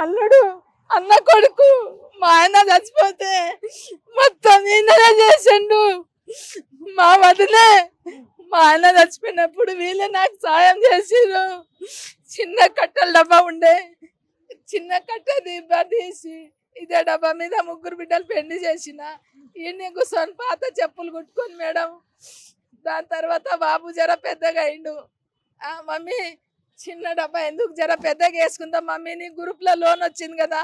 అల్లుడు అన్న కొడుకు మా ఆయన చచ్చిపోతే మొత్తం ఈయననే చేసిండు. మా వదిలే మా ఆయన చచ్చిపోయినప్పుడు వీళ్ళే నాకు సాయం చేసిరు. చిన్న కట్టెల డబ్బా ఉండే, చిన్న కట్టె దిబ్బ తీసి ఇదే డబ్బా మీద 3 బిడ్డలు పెళ్లి చేసిన. ఈయన కూర్చొని పాత చెప్పులు కుట్టుకొని మేడం. దాని తర్వాత బాబు జర పెద్దగా అయిండు. మమ్మీ చిన్న డబ్బా ఎందుకు, జర పెద్దగా వేసుకుందాం మమ్మీ, నీ గ్రూప్లో లోన్ వచ్చింది కదా,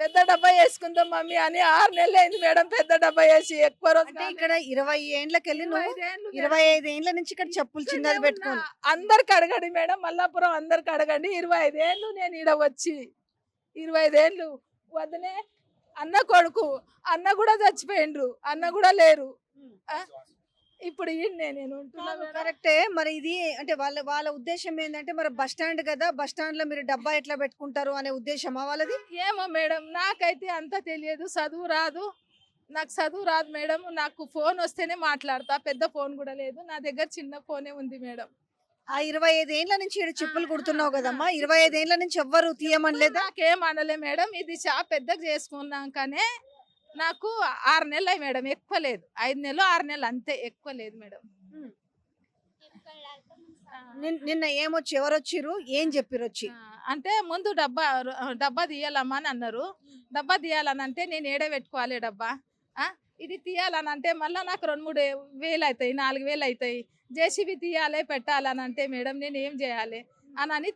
పెద్ద డబ్బా వేసుకుందాం మమ్మీ అని 6 నెలలు అయింది మేడం పెద్ద డబ్బా వేసి. ఎక్కువ రోజు అంటే ఇక్కడ 20 ఏండ్లకి వెళ్ళి నువ్వు 25 ఏండ్ల నుంచి ఇక్కడ చెప్పులు చిన్నది పెట్టుకోను. అందరికి అడగండి మేడం, మల్లాపురం అందరికి అడగండి. 25 ఏళ్ళు నేను ఈడ వచ్చి 25 ఏళ్ళు వదనే. అన్న కొడుకు, అన్న కూడా చచ్చిపోయిండ్రు, అన్న కూడా లేరు. ఇప్పుడు నేను ఉంటున్నా మేడం. కరెక్టే. మరి ఇది అంటే వాళ్ళ ఉద్దేశం ఏంటంటే మరి బస్ స్టాండ్ కదా, బస్ స్టాండ్ లో మీరు డబ్బా ఎట్లా పెట్టుకుంటారు అనే ఉద్దేశమా వాళ్ళది? ఏమో మేడం, నాకైతే అంత తెలియదు. చదువు రాదు, నాకు చదువు రాదు మేడం. నాకు ఫోన్ వస్తేనే మాట్లాడతా, పెద్ద ఫోన్ కూడా లేదు నా దగ్గర, చిన్న ఫోనే ఉంది మేడం. ఆ 25 ఏండ్ల నుంచి ఇక్కడ చెప్పులు కుడుతున్నావు కదమ్మా, 25 ఏండ్ల నుంచి ఎవ్వరు తీయమనలేదా? నాకేం అనలే మేడం. ఇది షాప్ పెద్దగా చేసుకున్నాకనే నాకు 6 నెలలు అయ్యి మేడం, ఎక్కువ లేదు. 5 నెలలు 6 నెలలు అంతే, ఎక్కువ లేదు మేడం. నిన్న ఏమొచ్చి ఎవరు వచ్చిర్రు, ఏం చెప్పిర్రు వచ్చి? అంటే ముందు డబ్బా తీయాలమ్మా అని అన్నారు. డబ్బా తీయాలని అంటే నేను ఏడే పెట్టుకోవాలి డబ్బా, ఇది తీయాలని అంటే మళ్ళీ నాకు 2-3 వేలు అవుతాయి, 4 వేలు అవుతాయి. జేసీబీ తీయాలి పెట్టాలని అంటే మేడం నేను ఏం చేయాలి అని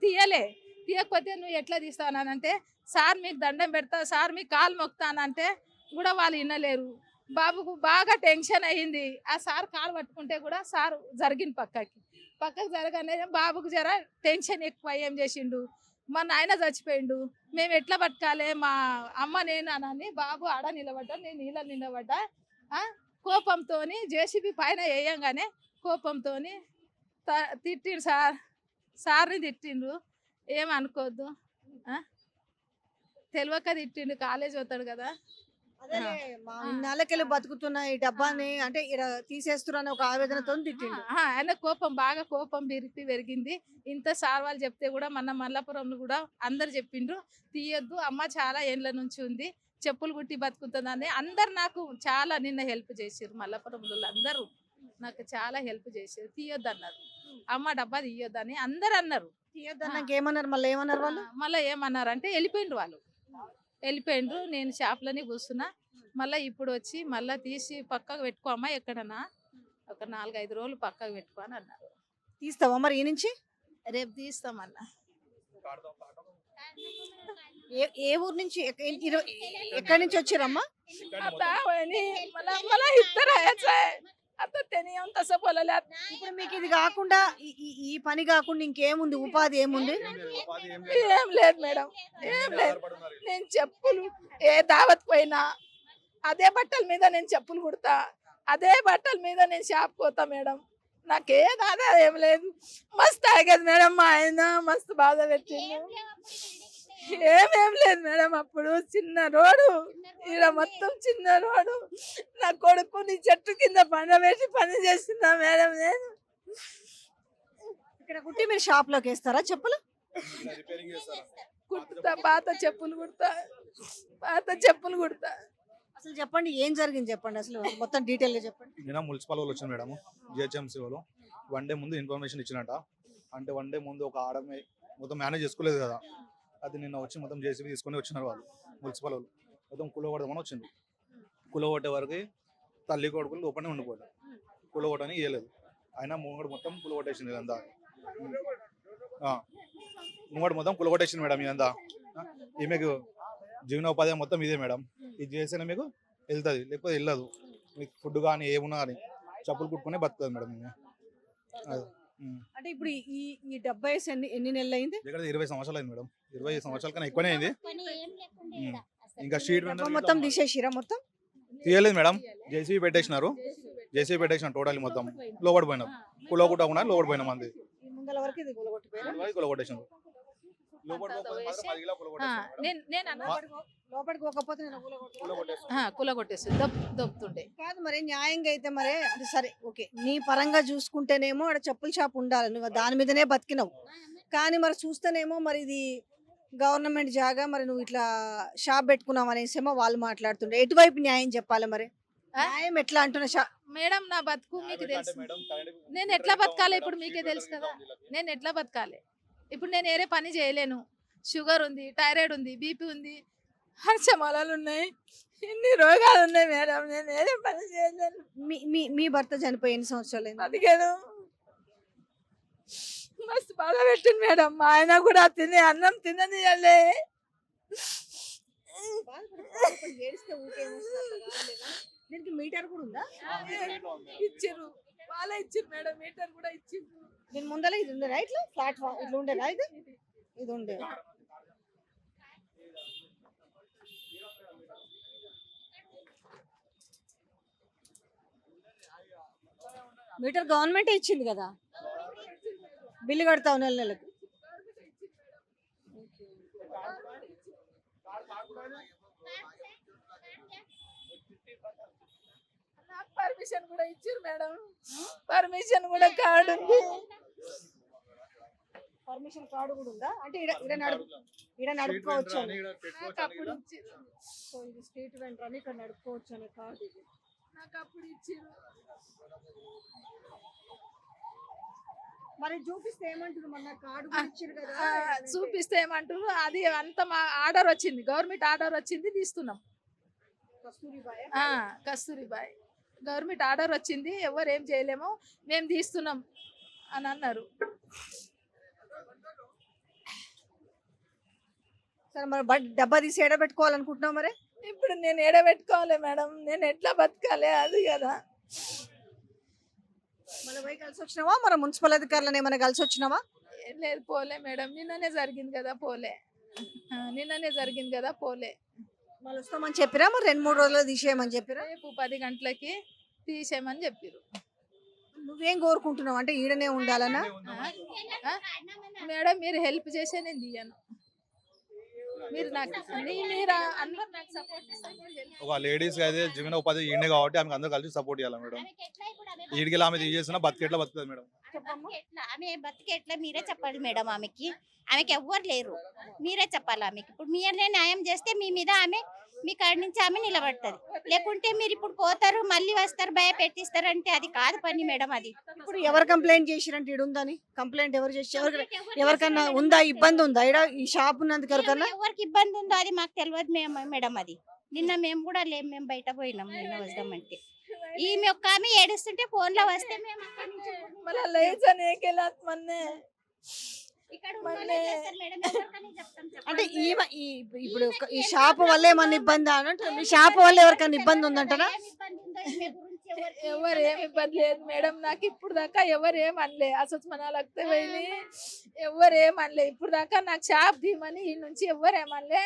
తీయకపోతే నువ్వు ఎట్లా తీస్తావనంటే, సార్ మీకు దండం పెడతా, సార్ మీకు కాలు మొక్తానంటే కూడా వాళ్ళు వినలేరు. బాబుకు బాగా టెన్షన్ అయ్యింది. ఆ సార్ కాలు పట్టుకుంటే కూడా సార్ జరిగింది పక్కకు జరగానే బాబుకు జర టెన్షన్ ఎక్కువ. ఏం చేసిండు, మా నాయన చచ్చిపోయిండు, మేము ఎట్లా బతకాలి, మా అమ్మ నేను అని బాబు ఆడ నిలబడ్డా, నేను నీళ్ళ నిలబడ్డా. కోపంతో జేసీబీ పైన వేయంగానే కోపంతో తిట్టిండు సార్ని తిట్టిండు. ఏమనుకోవద్దు, తెలియక తిట్టిండు, కాలేజ్ పోతాడు కదా. నెలకెళ్ళి బతుకుతున్న ఈ డబ్బాని అంటే తీసేస్తున్నా ఒక ఆవేదనతో తిట్టిండు. ఆయన బాగా కోపం పెరిగింది. ఇంత సార్ వాళ్ళు చెప్తే కూడా మల్లాపురంలో కూడా అందరు చెప్పిండ్రు తీయొద్దు అమ్మ, చాలా ఏండ్ల నుంచి ఉంది, చెప్పులు కుట్టి బతుకుతుందని. అందరు నాకు చాలా నిన్న హెల్ప్ చేసారు. మల్లాపురంలో అందరూ నాకు చాలా హెల్ప్ చేసారు. తీయొద్దు అన్నారు అమ్మ, డబ్బా తీయొద్దని అందరు అన్నారు. ఏమన్నారు మళ్ళీ? ఏమన్నారు వాళ్ళు? మళ్ళీ ఏమన్నారు అంటే వెళ్ళిపోయిండ్రు. నేను షాప్లోనే కూర్చున్నా. మళ్ళీ ఇప్పుడు వచ్చి మళ్ళీ తీసి పక్కకు పెట్టుకోమ్మా, ఎక్కడన్నా ఒక 4-5 రోజులు పక్కకు పెట్టుకో అని అన్నారు. తీస్తావా మరి ఈ నుంచి? రేపు తీస్తామన్నా. ఏ ఊరు నుంచి, ఎక్కడి నుంచి వచ్చిరమ్మా? ఇప్పుడు మీకు ఇది కాకుండా ఈ పని కాకుండా ఇంకేముంది, ఉపాధి ఏముంది? ఏం లేదు మేడం, ఏం లేదు. నేను చెప్పులు ఏ దావత్ పోయినా అదే బట్టల మీద నేను చెప్పులు కుడతా, అదే బట్టల మీద నేను షాప్ పోతా మేడం. నాకేది అదే ఏం లేదు. మస్తు ఆగదు మేడం, మా ఆయన మస్తు బాధ పెట్టిండు. ఏమేం లేదు మేడం, అప్పుడు చిన్న రోడ్డు, ఈడ మొత్తం చిన్న రోడ్డు. నా కొడుకుని చెట్టు కింద పండబెట్టి పని చేస్తున్నా మేడం. నేను ఇక్కడ కుట్టి మీరు షాప్ లోకి వేస్తారా చెప్పులు? కుడతా, పాత చెప్పులు కుడతా. అసలు చెప్పండి, ఏం జరిగింది చెప్పండి, అసలు మొత్తం డీటెయిల్ గా చెప్పండి. నిన్న మున్సిపల్ వాళ్ళు వచ్చారు మేడం, జిహెచ్ఎంసీ వాళ్ళు. 1 డే ముందు ఇన్ఫర్మేషన్ ఇచ్చినట్ట. అంటే 1 డే ముందు ఒక ఆడమే మొత్తం మేనేజ్ చేసుకోలేదు కదా, అది నిన్న వచ్చి మొత్తం జేసీబీ తీసుకొని వచ్చినారు వాళ్ళు, మున్సిపల్ వాళ్ళు. మొత్తం కూలగొడదామని వచ్చింది. కూలగొట్టే వరకు తల్లి కొడుకులు లోపలనే ఉండిపోయారు. కూలగొట్టని ఇవ్వలేదు. అయినా ముంగడు మొత్తం కూలగొట్టేసింది ఇదంతా. ముంగడు మొత్తం కూలగొట్టేసింది మేడం ఇదంతా. ఈమెకు జీవనోపాధి మొత్తం ఇదే మేడం. ఇది చేస్తేనే మీకు వెళ్తుంది, లేకపోతే వెళ్ళదు. మీకు ఫుడ్ కానీ ఏమున్నా కానీ చెప్పులు కుట్టుకునే బతుకుతుంది మేడం. అంటే ఇప్పుడు ఈ డబ్బా వేసి ఎన్ని నెలలు అయింది? ఇక్కడ 20 సంవత్సరాలు అయింది మేడం. 20 సంవత్సరాల కన్నా ఎక్కువనే అయింది. ఇంకా స్ట్రీట్ మొత్తం తీసేసిరా? మొత్తం తీయలేదు మేడం, జేసీబీ పెట్టేసినారు. టోటల్ మొత్తం లోపడి పోయినాం. కూలగొట్టకుండా లోపడి పోయినాం. అంది కూలగొట్టేసినారు. దొబ్బుతుండే కాదు మరి న్యాయంగా అయితే మరి అది సరే ఓకే, నీ పరంగా చూసుకుంటేనేమో అక్కడ చెప్పుల షాప్ ఉండాలి, నువ్వు దాని మీదనే బతికినావు. కానీ మరి చూస్తేనేమో మరి ఇది గవర్నమెంట్ జాగా మరి నువ్వు ఇట్లా షాప్ పెట్టుకున్నావు అనేసేమో వాళ్ళు మాట్లాడుతుండే. ఎటువైపు న్యాయం చెప్పాలి మరి? ఆ? న్యాయం ఎట్లా అంటున్నా మేడం నా బతుకు మీకు తెలుసు. నేను ఎట్లా బతకాలి ఇప్పుడు మీకే తెలుసు కదా. నేను ఎట్లా బతకాలి ఇప్పుడు? నేను వేరే పని చేయలేను. షుగర్ ఉంది, థైరాయిడ్ ఉంది, బీపీ ఉంది, హర్షమాలాలు ఉన్నాయి, ఇన్ని రోగాలు ఉన్నాయి మేడం. నేను వేరే పని చేయలేను. మీ మీ మీ భర్త చనిపోయి ఎన్ని సంవత్సరాలు అయింది? అదిగాను మస్తు బాధ పెట్టింది మేడం. మా ఆయన కూడా తినే అన్నం తిననియాలే. దీనికి మీటర్ కూడా ఉందా? ఇచ్చిర్రు, వాళ్ళే ఇచ్చిర్రు మేడం, మీటర్ కూడా ఇచ్చిర్రు. దీని ముందర ఇది ఉండేనా? ఇట్లా ప్లాట్ఫామ్ ఇట్లా ఉండేనా? ఇది ఉండే. మీటర్ గవర్నమెంట్ ఇచ్చింది కదా, బిల్లు కడతావు నెల నెలకు. నాకు పర్మిషన్ కూడా ఇచ్చిర్రు మేడం. పర్మిషన్ కూడా కార్డు ఉంది. పర్మిషన్ కార్డు కూడా ఉందా? అంటే ఈడ నడుపుకోవచ్చు అని. నాకు అప్పుడు ఇచ్చిర్రు. సో ఇది స్ట్రీట్ వెండర్ అని ఇక్కడ నడుపుకోవచ్చు అనే కార్డు ఇది. నాకు అప్పుడు ఇచ్చిర్రు. మరి చూపిస్తే ఏమంటారు? మన కార్డు కూడా ఇచ్చారు కదా. చూపిస్తే ఏమంటారు? అది అంత మా ఆర్డర్ వచ్చింది, గవర్నమెంట్ ఆర్డర్ వచ్చింది, తీస్తున్నాం. కస్తూరిబాయ్ కస్తూరిబాయ్ గవర్నమెంట్ ఆర్డర్ వచ్చింది, ఎవరు ఏం చేయలేము, మేము తీస్తున్నాం అని అన్నారు. సరే మరి డబ్బా తీసి ఎడ పెట్టుకోవాలనుకుంటున్నావు మరి? ఇప్పుడు నేను ఏడబెట్టుకోవాలి మేడం, నేను ఎట్లా బతకాలి అది కదా. మన పోయి కలిసి వచ్చినావా? మన మున్సిపల్ అధికారులను ఏమైనా కలిసి వచ్చినావా? ఏం లేదు, పోలే మేడం. నిన్ననే జరిగింది కదా, పోలే. నిన్ననే జరిగింది కదా, పోలే. వాళ్ళు వస్తామని చెప్పిరా? మరి 2-3 రోజుల్లో తీసేయమని చెప్పిరా? రేపు 10 గంటలకి తీసేయమని చెప్పిర్రు. నువ్వేం కోరుకుంటున్నావు? అంటే ఈడనే ఉండాలనా? మేడం మీరు హెల్ప్ చేసే నేను తీయను. మీరు నాకు మీరు అందరు నాకు సపోర్ట్ చేస్తారు. ఒక లేడీస్ అయితే జీవన ఉపాధి ఈయనే కాబట్టి ఆమెకు అందరూ కలిసి సపోర్ట్ చేయాలి మేడం. ఈడికి ఆమె తీసేసిన బతికెట్లా బతుకుతుంది మేడం? ఆమె బతికెట్లా మీరే చెప్పాలి మేడం. ఆమెకి ఎవ్వరు లేరు, మీరే చెప్పాలి ఆమెకి. ఇప్పుడు మీరే న్యాయం చేస్తే మీ మీద ఆమె మీ కాడి నుంచి ఆమె నిలబడుతుంది. లేకుంటే మీరు ఇప్పుడు పోతారు మళ్ళీ వస్తారు భయపెట్టిస్తారు అంటే అది కాదు పని మేడం. అది ఇప్పుడు ఎవరు కంప్లైంట్ చేసిరంటే ఈడు ఉందని? కంప్లైంట్ ఎవరు చేసి ఎవరికన్నా ఉందా? ఇబ్బంది ఉందా ఈడ ఈ షాప్ ఉన్నందుకు? ఎవరికన్నా ఎవరికి ఇబ్బంది ఉందో అది మాకు తెలియదు మేడం. అది నిన్న మేము కూడా లేము, మేము బయట పోయినాం నిన్న వద్దామంటే. ఈమె ఒక్క ఆమె ఏడుస్తుంటే ఫోన్ లో వస్తే మేము అక్కడి నుంచి मला लय जण हे केलात म्हणणे. ఇక్కడ ఉన్నోళ్ళే చేస్తారు మేడం, ఎవరికైనా చెప్తాం చెప్పండి. అంటే ఇప్పుడు ఈ షాప్ వల్ల ఏమన్నా ఇబ్బంది అంటే ఈ షాప్ వల్ల ఎవరికైనా ఇబ్బంది ఉందంటారా? ఏం ఇబ్బంది ఉందో ఈమె గురించి ఎవరికి ఎవరు ఏం ఇబ్బంది లేదు మేడం. నాకు ఇప్పుడు దాకా ఎవరు ఏం అనలే. అసలు మన లగ్తే పోయి ఎవరు ఏం అనలే. ఇప్పుడు దాకా నాకు షాప్ తీయమని ఈ నుంచి ఎవరు ఏమనలే.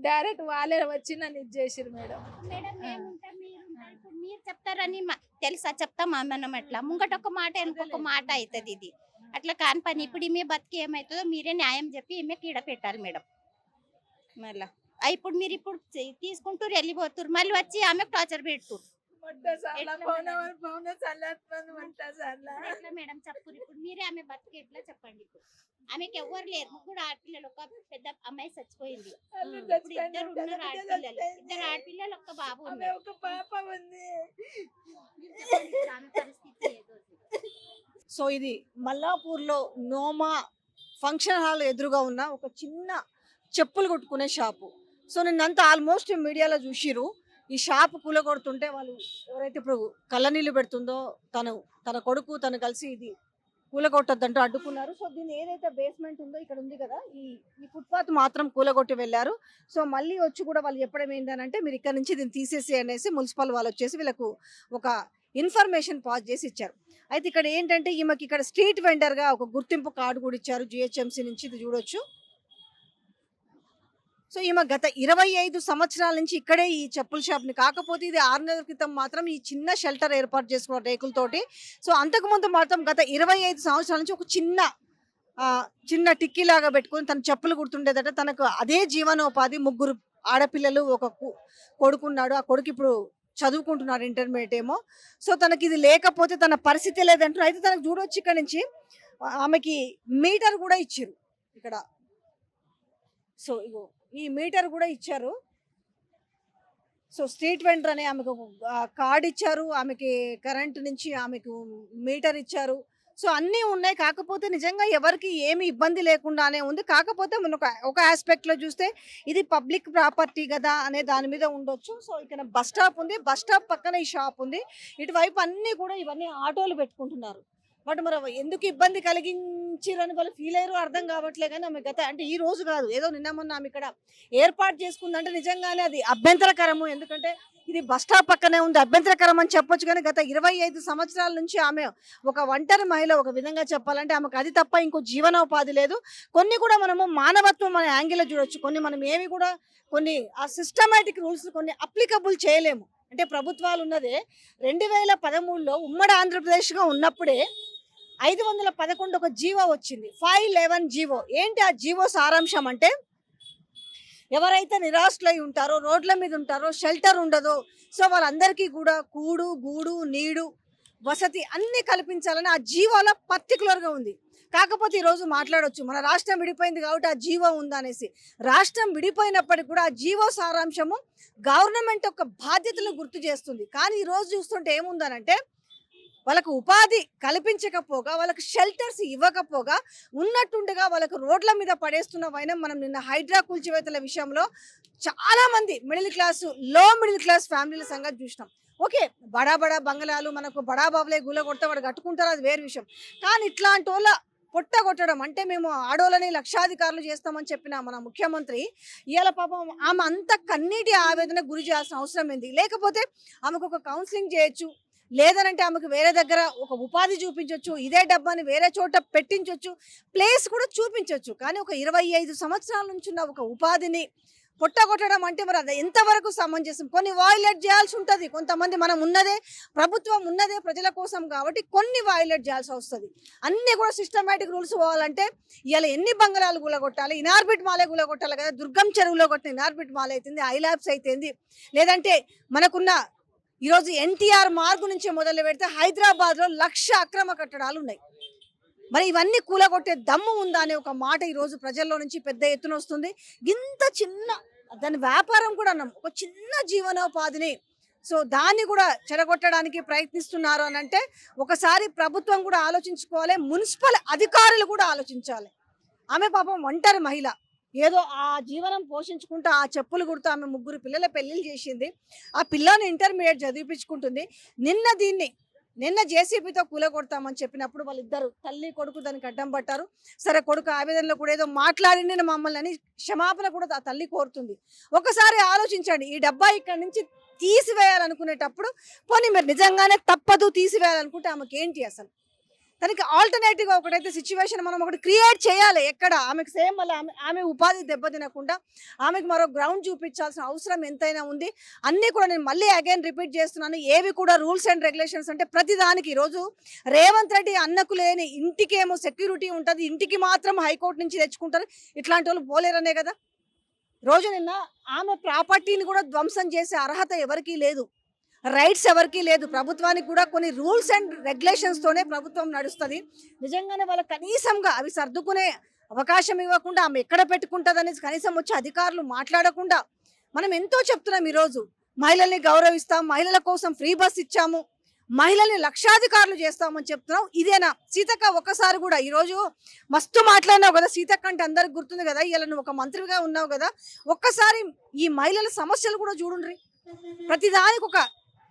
డైరెక్ట్ వాళ్ళే వచ్చి నన్ను ఇది చేసిరు మేడం. మేడం మేముంటాం, మీరుంటారు. ఇప్పుడు మీరు చెప్తారని తెలుసా చెప్తాం మనం. అట్లా ముంగట ఒక మాట వెనుకొక మాట అవుతుంది. ఇది అట్లా కాని పని. ఇప్పుడు ఈమె బతికి ఏమవుతుందో మీరే న్యాయం చెప్పి ఈమె కీడ పెట్టాలి మేడం. మళ్ళా ఇప్పుడు మీరు ఇప్పుడు తీసుకుంటూ వెళ్ళిపోతున్నారు, మళ్ళీ వచ్చి ఆమె టార్చర్ పెడుతున్నారు. ఎట్లా మేడం చెప్పు? ఇప్పుడు మీరే ఆమె బతికి ఎట్లా చెప్పండి? ఇప్పుడు ఆమెకి ఎవ్వరు లేరు, ముగ్గురు ఆడపిల్లలు, ఒక పెద్ద అమ్మాయి చచ్చిపోయింది. ఇప్పుడు ఇద్దరు ఉన్నారు ఆడపిల్లలు, ఇద్దరు ఆడపిల్లలు, ఒక్క బాబు ఉన్నారు. ఒక పాప ఉంది. చెప్పండి ఇప్పుడు ఆమె పరిస్థితి ఏదో. సో ఇది మల్లాపూర్లో నోమా ఫంక్షన్ హాల్ ఎదురుగా ఉన్న ఒక చిన్న చెప్పులు కొట్టుకునే షాపు. సో నిన్నంతా ఆల్మోస్ట్ మీడియాలో చూసిరు. ఈ షాప్ కూలగొడుతుంటే వాళ్ళు ఎవరైతే ఇప్పుడు కళ్ళనీళ్ళు పెడుతుందో తన కొడుకు తను కలిసి ఇది కూలగొట్టద్దంటూ అడ్డుకున్నారు. సో దీన్ని ఏదైతే బేస్మెంట్ ఉందో ఇక్కడ ఉంది కదా, ఈ ఫుట్పాత్ మాత్రం కూలగొట్టి వెళ్ళారు. సో మళ్ళీ వచ్చి కూడా వాళ్ళు చెప్పడం ఏంటంటే మీరు ఇక్కడ నుంచి దీన్ని తీసేసి అనేసి మున్సిపల్ వాళ్ళు వచ్చేసి వీళ్ళకు ఒక ఇన్ఫర్మేషన్ పాస్ చేసి ఇచ్చారు. అయితే ఇక్కడ ఏంటంటే ఈమెకి ఇక్కడ స్ట్రీట్ వెండర్గా ఒక గుర్తింపు కార్డు కూడా ఇచ్చారు GHMC నుంచి. ఇది చూడొచ్చు. సో ఈమె గత 25 సంవత్సరాల నుంచి ఇక్కడే ఈ చెప్పుల షాప్ని, కాకపోతే ఇది 6 నెలల క్రితం మాత్రం ఈ చిన్న షెల్టర్ ఏర్పాటు చేసుకున్నారు రేకులతోటి. సో అంతకుముందు మాత్రం గత 25 సంవత్సరాల నుంచి ఒక చిన్న టిక్కీ లాగా పెట్టుకొని తన చెప్పులు గుర్తుండేదట. తనకు అదే జీవనోపాధి. 3 ఆడపిల్లలు, ఒక కొడుకున్నాడు. ఆ కొడుకు ఇప్పుడు చదువుకుంటున్నాడు, ఇంటర్మీడియట్ ఏమో. సో తనకి ఇది లేకపోతే తన పరిస్థితి లేదంటారు. అయితే తనకు చూడొచ్చు ఇక్కడ నుంచి ఆమెకి మీటర్ కూడా ఇచ్చారు. ఇక్కడ సో ఇగో ఈ మీటర్ కూడా ఇచ్చారు. సో స్ట్రీట్ వెండర్ అనే ఆమెకు కార్డ్ ఇచ్చారు, ఆమెకి కరెంట్ నుంచి ఆమెకు మీటర్ ఇచ్చారు. సో అన్నీ ఉన్నాయి. కాకపోతే నిజంగా ఎవరికి ఏమి ఇబ్బంది లేకుండానే ఉంది. కాకపోతే మనం ఒక ఆస్పెక్ట్లో చూస్తే ఇది పబ్లిక్ ప్రాపర్టీ కదా అనే దాని మీద ఉండొచ్చు. సో ఇక్కడ బస్ స్టాప్ ఉంది, బస్ స్టాప్ పక్కన ఈ షాప్ ఉంది. ఇటువైపు అన్నీ కూడా ఇవన్నీ ఆటోలు పెట్టుకుంటున్నారు. బట్ మరి ఎందుకు ఇబ్బంది కలిగించిరని వాళ్ళు ఫీల్ అయ్యారో అర్థం కావట్లే. కానీ ఆమె గత అంటే ఈ రోజు కాదు, ఏదో నిన్న మొన్న ఆమె ఇక్కడ ఏర్పాటు చేసుకుందంటే నిజంగానే అది అభ్యంతరకరము. ఎందుకంటే ఇది బస్ స్టాప్ పక్కనే ఉంది, అభ్యంతరకరం అని చెప్పొచ్చు. కానీ గత 25 సంవత్సరాల నుంచి ఆమె ఒక ఒంటరి మహిళ. ఒక విధంగా చెప్పాలంటే ఆమెకు అది తప్ప ఇంకో జీవనోపాధి లేదు. కొన్ని కూడా మనము మానవత్వం అనే యాంగిల్లో చూడొచ్చు. కొన్ని మనం ఏమి కూడా కొన్ని ఆ సిస్టమేటిక్ రూల్స్ కొన్ని అప్లికబుల్ చేయలేము. అంటే ప్రభుత్వాలు ఉన్నదే 2013లో ఉమ్మడి ఆంధ్రప్రదేశ్గా ఉన్నప్పుడే 511 ఒక జీవో వచ్చింది, 511 జీవో. ఏంటి ఆ జీవో సారాంశం అంటే, ఎవరైతే నిరాశ్రయులై ఉంటారో, రోడ్ల మీద ఉంటారో, షెల్టర్ ఉండదో, సో వాళ్ళందరికీ కూడా కూడు గూడు నీడు వసతి అన్ని కల్పించాలని ఆ జీవోలో పర్టికులర్గా ఉంది. కాకపోతే ఈరోజు మాట్లాడొచ్చు మన రాష్ట్రం విడిపోయింది కాబట్టి ఆ జీవో ఉందా అనేసి. రాష్ట్రం విడిపోయినప్పటికీ కూడా ఆ జీవో సారాంశము గవర్నమెంట్ యొక్క బాధ్యతలు గుర్తు చేస్తుంది. కానీ ఈరోజు చూస్తుంటే ఏముందనంటే, వాళ్ళకు ఉపాధి కల్పించకపోగా, వాళ్ళకి షెల్టర్స్ ఇవ్వకపోగా, ఉన్నట్టుండగా వాళ్ళకు రోడ్ల మీద పడేస్తున్న వైనం మనం నిన్న హైడ్రా కూల్చివేతల విషయంలో చాలా మంది మిడిల్ క్లాసు, లో మిడిల్ క్లాస్ ఫ్యామిలీల సంగతి చూసినాం. ఓకే, బడా బడా బంగళాలు మనకు బడా బాబులే గుల కొడితే వాడు కట్టుకుంటారు, అది వేరే విషయం. కానీ ఇట్లాంటి వాళ్ళ పొట్ట కొట్టడం అంటే, మేము ఆడోళ్ళని లక్షాధికారులు చేస్తామని చెప్పిన మన ముఖ్యమంత్రి ఇవాళ పాపం ఆమె అంత కన్నీటి ఆవేదన గురి చేయాల్సిన అవసరం ఏంది? లేకపోతే ఆమెకు ఒక కౌన్సిలింగ్ చేయొచ్చు, లేదనంటే ఆమెకు వేరే దగ్గర ఒక ఉపాధి చూపించవచ్చు, ఇదే డబ్బాని వేరే చోట పెట్టించవచ్చు, ప్లేస్ కూడా చూపించవచ్చు. కానీ ఒక 25 సంవత్సరాల నుంచి ఉన్న ఒక ఉపాధిని పొట్టగొట్టడం అంటే మరి అది ఎంతవరకు సమంజసం? కొన్ని వాయిలేట్ చేయాల్సి ఉంటుంది. కొంతమంది మనం ఉన్నదే ప్రభుత్వం ఉన్నదే ప్రజల కోసం కాబట్టి కొన్ని వాయిలేట్ చేయాల్సి వస్తుంది. అన్నీ కూడా సిస్టమేటిక్ రూల్స్ పోవాలంటే ఇలా ఎన్ని బంగళాలు గులగొట్టాలి? ఇనార్బిట్ మాలే గులగొట్టాలి కదా. దుర్గం చెరువులో కొట్టిన ఇనార్బిట్ మాల్ అవుతుంది, ఐలాబ్స్ అయితేంది, లేదంటే మనకున్న ఈరోజు ఎన్టీఆర్ మార్గు నుంచి మొదలు పెడితే హైదరాబాద్లో 1,00,000 అక్రమ కట్టడాలు ఉన్నాయి. మరి ఇవన్నీ కూలగొట్టే దమ్ము ఉందా అనే ఒక మాట ఈరోజు ప్రజల్లో నుంచి పెద్ద ఎత్తున వస్తుంది. ఇంత చిన్న దాని వ్యాపారం కూడా అన్నాం, ఒక చిన్న జీవనోపాధిని సో దాన్ని కూడా చెడగొట్టడానికి ప్రయత్నిస్తున్నారు అని అంటే ఒకసారి ప్రభుత్వం కూడా ఆలోచించుకోవాలి, మున్సిపల్ అధికారులు కూడా ఆలోచించాలి. ఆమె పాపం ఒంటరి మహిళ, ఏదో ఆ జీవనం పోషించుకుంటూ ఆ చెప్పులు కుడుతూ ఆమె 3 పిల్లల పెళ్ళిళ్ళు చేసింది. ఆ పిల్లని ఇంటర్మీడియట్ చదివించుకుంటుంది. నిన్న జేసీబీతో కూలగొడతామని చెప్పినప్పుడు వాళ్ళిద్దరు తల్లి కొడుకు దానికి అడ్డం పట్టారు. సరే, కొడుకు ఆవేదనలో కూడా ఏదో మాట్లాడింది మమ్మల్ని అని క్షమాపణ కూడా ఆ తల్లి కోరుతుంది. ఒకసారి ఆలోచించండి, ఈ డబ్బా ఇక్కడి నుంచి తీసివేయాలనుకునేటప్పుడు పోనీ మీరు నిజంగానే తప్పదు తీసివేయాలనుకుంటే ఆమెకి ఏంటి అసలు? దానికి ఆల్టర్నేటివ్గా ఒకటైతే సిచ్యువేషన్ మనం ఒకటి క్రియేట్ చేయాలి. ఎక్కడ ఆమెకు సేమ్ వల్ల ఆమె ఉపాధి దెబ్బతినకుండా ఆమెకు మరో గ్రౌండ్ చూపించాల్సిన అవసరం ఎంతైనా ఉంది. అన్నీ కూడా నేను మళ్ళీ అగైన్ రిపీట్ చేస్తున్నాను, ఏవి కూడా రూల్స్ అండ్ రెగ్యులేషన్స్ అంటే ప్రతిదానికి ఈరోజు రేవంత్ రెడ్డి అన్నకు లేని ఇంటికేమో సెక్యూరిటీ ఉంటుంది, ఇంటికి మాత్రం హైకోర్టు నుంచి తెచ్చుకుంటారు, ఇట్లాంటి వాళ్ళు పోలేరనే కదా. రోజు నిన్న ఆమె ప్రాపర్టీని కూడా ధ్వంసం చేసే అర్హత ఎవరికీ లేదు, రైట్స్ ఎవరికీ లేదు. ప్రభుత్వానికి కూడా కొన్ని రూల్స్ అండ్ రెగ్యులేషన్స్తోనే ప్రభుత్వం నడుస్తుంది. నిజంగానే వాళ్ళ కనీసంగా అవి సర్దుకునే అవకాశం ఇవ్వకుండా ఆమె ఎక్కడ పెట్టుకుంటుంది అనేది కనీసం వచ్చి అధికారులు మాట్లాడకుండా మనం ఎంతో చెప్తున్నాం. ఈరోజు మహిళల్ని గౌరవిస్తాం, మహిళల కోసం ఫ్రీ బస్ ఇచ్చాము, మహిళల్ని లక్షాధికారులు చేస్తామని చెప్తున్నాం. ఇదేనా సీతక్క? ఒక్కసారి కూడా ఈరోజు మస్తు మాట్లాడినావు కదా సీతక్క అంటే అందరికి గుర్తుంది కదా, ఇలా నువ్వు ఒక మంత్రిగా ఉన్నావు కదా, ఒక్కసారి ఈ మహిళల సమస్యలు కూడా చూడండి. ప్రతిదానికి ఒక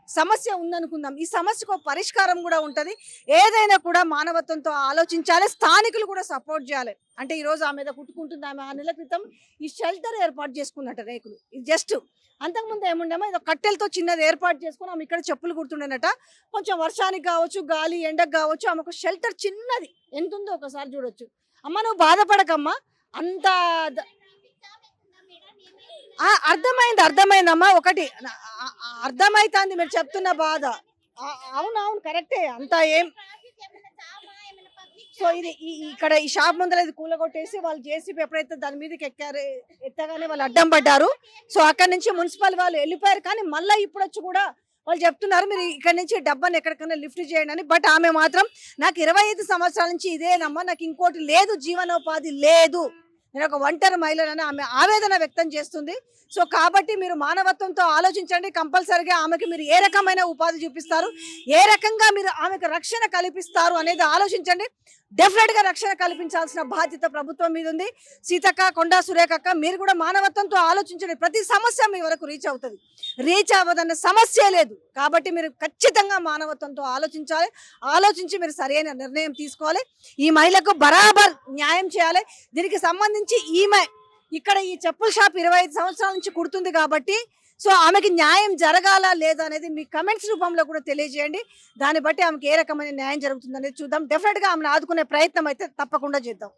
సమస్య ఉందనుకుందాం, ఈ సమస్యకు పరిష్కారం కూడా ఉంటుంది. ఏదైనా కూడా మానవత్వంతో ఆలోచించాలి, స్థానికులు కూడా సపోర్ట్ చేయాలి. అంటే ఈరోజు ఆమె మీద కుట్టుకుంటుంది. ఆమె 6 నెలల క్రితం ఈ షెల్టర్ ఏర్పాటు చేసుకున్నట్ట రేకులు, ఇది జస్ట్ అంతకుముందు ఏముండేమో ఏదో కట్టెలతో చిన్నది ఏర్పాటు చేసుకుని ఆమె ఇక్కడ చెప్పులు కుడుతుండేనట. కొంచెం వర్షానికి కావచ్చు, గాలి ఎండకు కావచ్చు, ఆమె ఒక షెల్టర్ చిన్నది ఎంత ఉందో ఒకసారి చూడొచ్చు. అమ్మ నువ్వు బాధపడకమ్మా, అంత అర్థమైందమ్మా, ఒకటి అర్థమైతుంది మీరు చెప్తున్న బాధ. అవునవును కరెక్టే, అంతా ఏం. సో ఇది ఇక్కడ ఈ షాప్ ముందర ఇది కూలగొట్టేసి వాళ్ళు జేసీబీ ఎప్పుడైతే దాని మీదకి ఎత్తగానే వాళ్ళు అడ్డం పడ్డారు. సో అక్కడి నుంచి మున్సిపల్ వాళ్ళు వెళ్ళిపోయారు. కానీ మళ్ళీ ఇప్పుడు వచ్చి కూడా వాళ్ళు చెప్తున్నారు మీరు ఇక్కడ నుంచి డబ్బాని ఎక్కడికైనా లిఫ్ట్ చేయండి అని. బట్ ఆమె మాత్రం నాకు 25 సంవత్సరాల నుంచి ఇదేనమ్మా, నాకు ఇంకోటి లేదు, జీవనోపాధి లేదు, నేను ఒక ఒంటరి మహిళనని ఆమె ఆవేదన వ్యక్తం చేస్తుంది. సో కాబట్టి మీరు మానవత్వంతో ఆలోచించండి. కంపల్సరిగా ఆమెకి మీరు ఏ రకమైన ఉపాధి చూపిస్తారు, ఏ రకంగా మీరు ఆమెకు రక్షణ కల్పిస్తారు అనేది ఆలోచించండి. డెఫినెట్ గా రక్షణ కల్పించాల్సిన బాధ్యత ప్రభుత్వం మీద ఉంది. సీతక్క, కొండా సురేఖక్క, మీరు కూడా మానవత్వంతో ఆలోచించండి. ప్రతి సమస్య మీ వరకు రీచ్ అవుతుంది. రీచ్ అవ్వదన్న సమస్య లేదు. కాబట్టి మీరు ఖచ్చితంగా మానవత్వంతో ఆలోచించాలి. ఆలోచించి మీరు సరైన నిర్ణయం తీసుకోవాలి. ఈ మహిళకు బరాబర్ న్యాయం చేయాలి. దీనికి సంబంధించి ఈమె ఇక్కడ ఈ చెప్పుల షాప్ 25 సంవత్సరాల నుంచి కుడుతుంది కాబట్టి సో ఆమెకి న్యాయం జరగాలా లేదా అనేది మీ కమెంట్స్ రూపంలో కూడా తెలియజేయండి. దాన్ని బట్టి ఆమెకి ఏ రకమైన న్యాయం జరుగుతుంది అనేది చూద్దాం. డెఫినెట్ గా ఆమెను ఆదుకునే ప్రయత్నం అయితే తప్పకుండా చేద్దాం.